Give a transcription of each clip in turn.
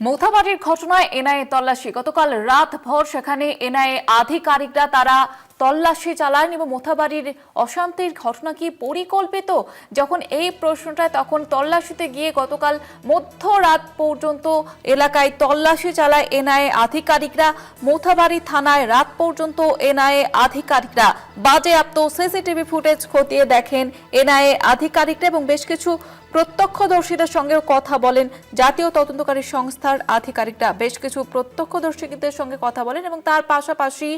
মৌথাবাড়ির ঘটনায় এনআইএ তল্লাশি। গতকাল রাত ভর সেখানে এনআইএ আধিকারিকরা তারা তল্লাশি চালান এবং মৌথাবাড়ির অশান্তির ঘটনা কি পরিকল্পিত, যখন এই প্রশ্নটা, তখন তল্লাশিতে গিয়ে গতকাল মধ্যরাত পর্যন্ত এলাকায় তল্লাশি চালায় এনআইএ আধিকারিকরা। মৌথাবাড়ি থানায় রাত পর্যন্ত এনআইএ আধিকারিকরা বাজেয়াপ্ত সিসিটিভি ফুটেজ খতিয়ে দেখেন এনআইএ আধিকারিকরা এবং বেশ কিছু প্রত্যক্ষদর্শীদের সঙ্গেও কথা বলেন জাতীয় তদন্তকারী সংস্থার আধিকারিকরা। বেশ কিছু প্রত্যক্ষদর্শীদের সঙ্গে কথা বলেন এবং তার পাশাপাশি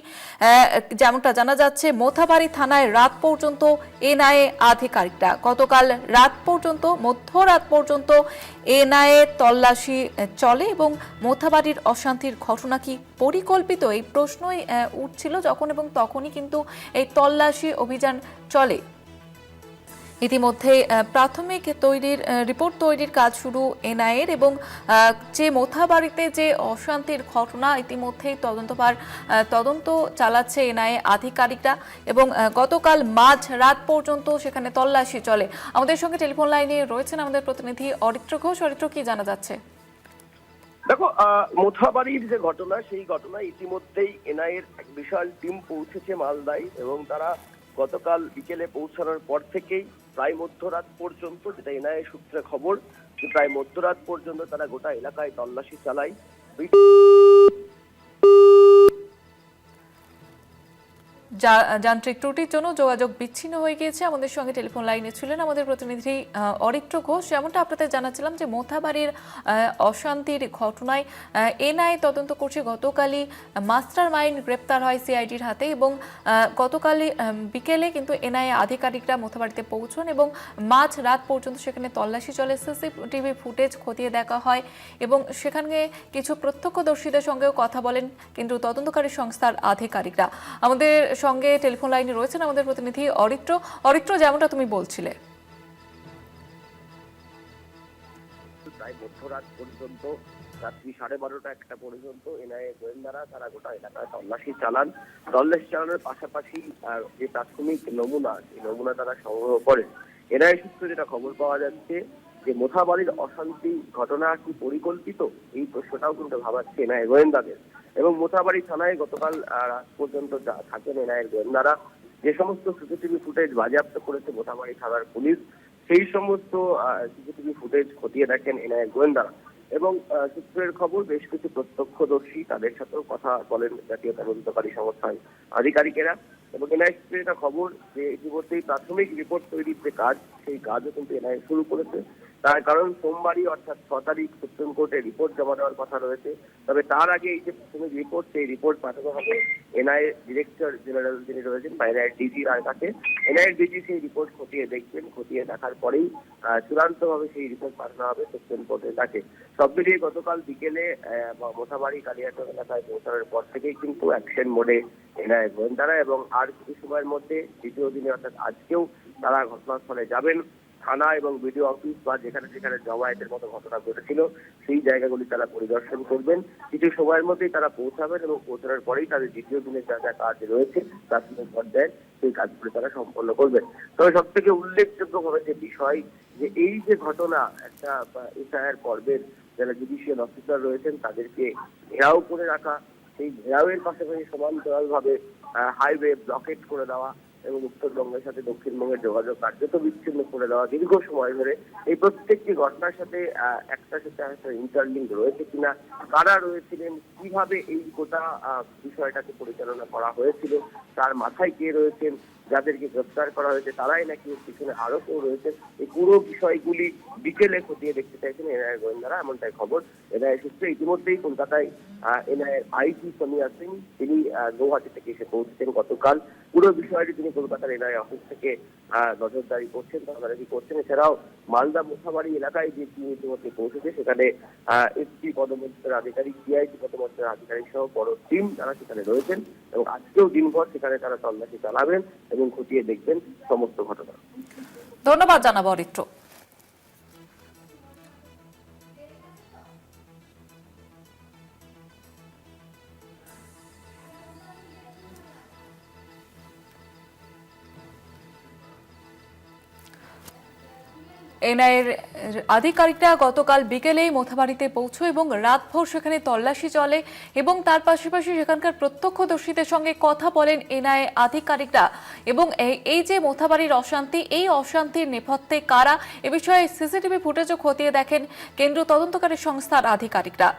যেমনটা জানা যাচ্ছে, মৌথাবাড়ি থানায় রাত পর্যন্ত এনআইএ আধিকারিকরা গতকাল রাত পর্যন্ত, মধ্যরাত পর্যন্ত এনআইএ তল্লাশি চলে এবং মৌথাবাড়ির অশান্তির ঘটনা কি পরিকল্পিত, এই প্রশ্নই উঠছিল যখন এবং তখনই কিন্তু এই তল্লাশি অভিযান চলে। ইতিমধ্যে প্রাথমিক রিপোর্ট তৈরির কাজ শুরু এনআইএর এবং যে মৌথাবাড়িতে যে অশান্তির ঘটনা, ইতিমধ্যেই তদন্ত চালাচ্ছে এনআইএ আধিকারিকরা এবং গতকাল মাঝ রাত পর্যন্ত সেখানে তল্লাশি চলে। আমাদের সঙ্গে টেলিফোন লাইনে রয়েছেন আমাদের প্রতিনিধি অরিত্র ঘোষ। অরিত্র, কি জানা যাচ্ছে? দেখো, মৌথাবাড়ির যে ঘটনা, সেই ঘটনায় ইতিমধ্যেই এনআইএর এক বিশাল টিম পৌঁছেছে মালদায় এবং তারা গতকাল বিকেলে পৌঁছানোর পর থেকেই প্রায় মধ্যরাত পর্যন্ত, যেটা এনআইএ সূত্রে খবর, যে প্রায় মধ্যরাত পর্যন্ত তারা গোটা এলাকায় তল্লাশি চালায়। যান্ত্রিক ত্রুটির জন্য যোগাযোগ বিচ্ছিন্ন হয়ে গিয়েছে। আমাদের সঙ্গে টেলিফোন লাইনে ছিলেন আমাদের প্রতিনিধি অরিত্র ঘোষ। যেমনটা আপনাদের জানাচ্ছিলাম যে মৌথাবাড়ির অশান্তির ঘটনায় এনআইএ তদন্ত করছে। গতকালই মাস্টার মাইন্ড গ্রেপ্তার হয় সিআইডির হাতে এবং গতকালই বিকেলে কিন্তু এনআইএ আধিকারিকরা মৌথাবাড়িতে পৌঁছন এবং মাঝ রাত পর্যন্ত সেখানে তল্লাশি চলে। সিসিটিভি ফুটেজ খতিয়ে দেখা হয় এবং সেখানে কিছু প্রত্যক্ষদর্শীদের সঙ্গেও কথা বলেন কিন্তু তদন্তকারী সংস্থার আধিকারিকরা। আমাদের সঙ্গে টেলিফোন লাইনে রয়েছেন আমাদের প্রতিনিধি অরিত্র, যেমনটা তুমি বলছিলে, প্রায় মধ্যরাত পর্যন্ত, রাত্রি 12:30-1টা পর্যন্ত এনআইএ গোয়েন্দারা তারা গোটা এলাকায় তল্লাশি চালানোর পাশাপাশি যে প্রাথমিক নমুনা, সেই নমুনা তারা সংগ্রহ করেন। এনআইএ সূত্রে যেটা খবর পাওয়া যাচ্ছে যে মৌথাবাড়ির অশান্তি ঘটনা কি পরিকল্পিত, এই প্রশ্নটাও কিন্তু ভাবাচ্ছে এনআইএ গোয়েন্দাদের। এবং মৌথাবাড়ি থানায় গতকাল রাত পর্যন্ত থাকেন এনআইএর গোয়েন্দারা। যে সমস্ত সিসিটিভি ফুটেজ বাজেয়াপ্ত করেছে মৌথাবাড়ি থানার পুলিশ, সেই সমস্ত সিসিটিভি ফুটেজ খতিয়ে দেখেন এনআইএর গোয়েন্দারা এবং সূত্রের খবর বেশ কিছু প্রত্যক্ষদর্শী, তাদের সাথেও কথা বলেন জাতীয় তদন্তকারী সংস্থার আধিকারিকেরা। এবং এনআইএ সূত্রে এটা খবর যে ইতিমধ্যেই প্রাথমিক রিপোর্ট তৈরির যে কাজ, সেই কাজও কিন্তু এনআইএ শুরু করেছে। তার কারণ সোমবারই অর্থাৎ 6 তারিখ সুপ্রিম কোর্টে রিপোর্ট জমা দেওয়ার কথা রয়েছে। তবে তার আগে এই যে প্রাথমিক রিপোর্ট, সেই রিপোর্ট পাঠানো হবে এনআইএ ডিরেক্টর জেনারেল যিনি রয়েছেন বা এনআইএ ডিজির কাছে। এনআইএ ডিজি সেই রিপোর্ট খতিয়ে দেখবেন, খতিয়ে দেখার পরেই চূড়ান্তভাবে সেই রিপোর্ট পাঠানো হবে সুপ্রিম কোর্টের কাছে। সব মিলিয়ে গতকাল বিকেলে মৌথাবাড়ি কালিয়াচক এলাকায় পৌঁছানোর পর থেকেই কিন্তু অ্যাকশন মোডে এনআইএ গোয়েন্দারা এবং আর কিছু সময়ের মধ্যে দ্বিতীয় দিনে অর্থাৎ আজকেও তারা ঘটনাস্থলে যাবেন। থানা এবং বিডিও অফিস বা যেখানে যেখানে জমায়েতের মতো ঘটনা ঘটেছিল সেই জায়গাগুলি তারা পরিদর্শন করবেন। কিছু সময়ের মধ্যেই তারা পৌঁছাবেন এবং পৌঁছানোর পরেই তাদের দ্বিতীয় দিনের যা যা কাজ রয়েছে প্রাথমিক পর্যায়ে সেই কাজগুলি তারা সম্পন্ন করবেন। তবে সব থেকে উল্লেখযোগ্য ভাবে যে বিষয়, যে এই যে ঘটনা, একটা এসআইআর পর্বের যারা জুডিশিয়াল অফিসার রয়েছেন তাদেরকে ঘেরাও করে রাখা, সেই ঘেরাওয়ের পাশাপাশি সমান্তরাল ভাবে হাইওয়ে ব্লকেট করে দেওয়া এবং উত্তরবঙ্গের সাথে দক্ষিণবঙ্গের যোগাযোগ কার্যত বিচ্ছিন্ন করে দেওয়া দীর্ঘ সময় ধরে, এই প্রত্যেকটি ঘটনার সাথে একটার সাথে একটা ইন্টারলিঙ্ক রয়েছে কিনা, কারা রয়েছিলেন, কিভাবে এই গোটা বিষয়টাকে পরিচালনা করা হয়েছিল, তার মাথায় কে রয়েছেন, যাদেরকে গ্রেফতার করা হয়েছে তারাই নাকি পিছনে আরো কেউ রয়েছেন, এই পুরো বিষয়গুলি বিকেলে খতিয়ে দেখতে চাইছেন এনআইএ গোয়েন্দারা, এমনটাই খবর। এনআইএ সূত্রে ইতিমধ্যেই কলকাতায় এনআইএর আইজি সোনিয়া সিং, তিনি গৌহাটি থেকে এসে পৌঁছেছেন গতকাল। পুরো বিষয়টি তিনি কলকাতার এনআইএ অফিস থেকে নজরদারি করছেন, তদারকি করছেন। এছাড়াও মালদা মৌথাবাড়ি এলাকায় যে টিম ইতিমধ্যে পৌঁছেছে, সেখানে এসপি পদমর্যাদার আধিকারিক, ডিআইজি পদমর্যাদার আধিকারিক সহ বড় টিম তারা সেখানে রয়েছেন এবং আজকেও দিনভর সেখানে তারা তল্লাশি চালাবেন এবং খতিয়ে দেখবেন সমস্ত ঘটনা। ধন্যবাদ জানাবো অরিত্র। এনআইএর আধিকারিকরা গতকাল বিকেলেই মোথাবাড়িতে পৌঁছয় এবং রাতভর সেখানে তল্লাশি চলে এবং তার পাশাপাশি সেখানকার প্রত্যক্ষদর্শীদের সঙ্গে কথা বলেন এনআইএ আধিকারিকরা এবং এই যে মোথাবাড়ির অশান্তি, এই অশান্তির নেপথ্যে কারা, এ বিষয়ে সিসিটিভি ফুটেজও খতিয়ে দেখেন কেন্দ্রীয় তদন্তকারী সংস্থার আধিকারিকরা।